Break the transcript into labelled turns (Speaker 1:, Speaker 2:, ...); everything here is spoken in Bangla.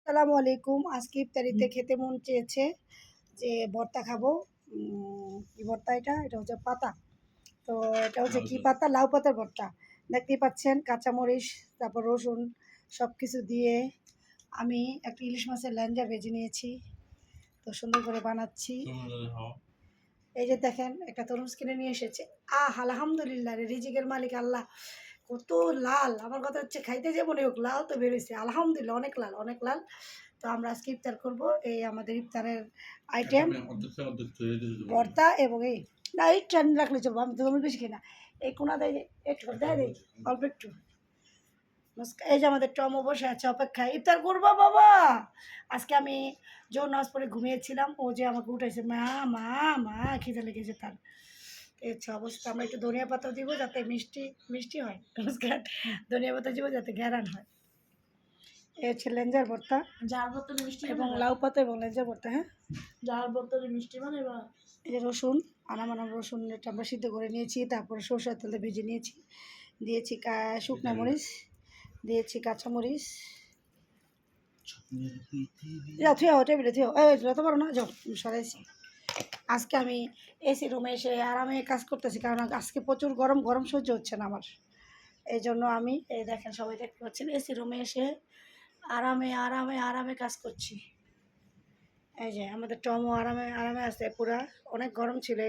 Speaker 1: আসসালামু আলাইকুম। আজকে ইফতারিতে খেতে মন চেয়েছে যে ভর্তা খাবো। কি ভর্তা এটা? এটা হচ্ছে পাতা। তো এটা হচ্ছে কি পাতা? লাউ পাতার ভর্তা। দেখতেই পাচ্ছেন কাঁচামরিচ, তারপর রসুন সব কিছু দিয়ে আমি একটা ইলিশ মাছের ল্যাঞ্জা ভেজে নিয়েছি। তো সুন্দর করে বানাচ্ছি। এই যে দেখেন একটা তরমুজ কিনে নিয়ে এসেছে। আলহামদুলিল্লাহ রে, রিজিকের মালিক আল্লাহ। কত লাল! আমার কথা হচ্ছে খাইতে যে মনে হোক লাল তো বেরোইছে। আলহামদুলিল্লাহ অনেক লাল, অনেক লাল। তো আমরা আজকে ইফতার করব। এই আমাদের ইফতারের আইটেম ভর্তা এবং এই না এই ট্রেন রাখলে চলবো। আমি তো তরমুজ বেশি খাই না। এই কোনা দেয় একটু দেয় দেয় অল্প একটু। এই যে আমাদের টমও বসে আছে অপেক্ষায়। ইফতার করবো বাবা। আজকে আমি জোর নামাজ পড়ে ঘুমিয়েছিলাম। ও যে আমাকে উঠাইছে, মা মা মা খিদে লেগেছে তার। এই হচ্ছে অবস্থা। আমরা একটু ধনিয়া পাতা দিব যাতে মিষ্টি মিষ্টি হয়। নমস্কার। ধনিয়া পাতা দিব যাতে ঘ্যারান হয়। এই হচ্ছে লেঞ্জার ভর্তা
Speaker 2: যার বোতলে মিষ্টি
Speaker 1: এবং লাউ পাতা এবং লেঞ্জার ভর্তা। হ্যাঁ,
Speaker 2: যার বোতলে মিষ্টি মানে বা
Speaker 1: এই যে রসুন আনাম রসুন এটা আমরা সিদ্ধ করে নিয়েছি, তারপরে সরষের তেলে ভেজে নিয়েছি, দিয়েছি শুকনো মরিচ, দিয়েছি কাঁচামরিচ। যাও থুয়া টেবিলে থুয়া, এই যত পারো না যাও, সরাইছি। আজকে আমি এসি রুমে এসে আরামে কাজ করতেছি, কারণ আজকে প্রচুর গরম, গরম সহ্য হচ্ছে না আমার। এই জন্য আমি এই দেখেন সবাই দেখতে পাচ্ছেন এসি রুমে এসে আরামে আরামে আরামে কাজ করছি। এই যে আমাদের টমও আরামে আরামে আছে পুরা। অনেক গরম ছিল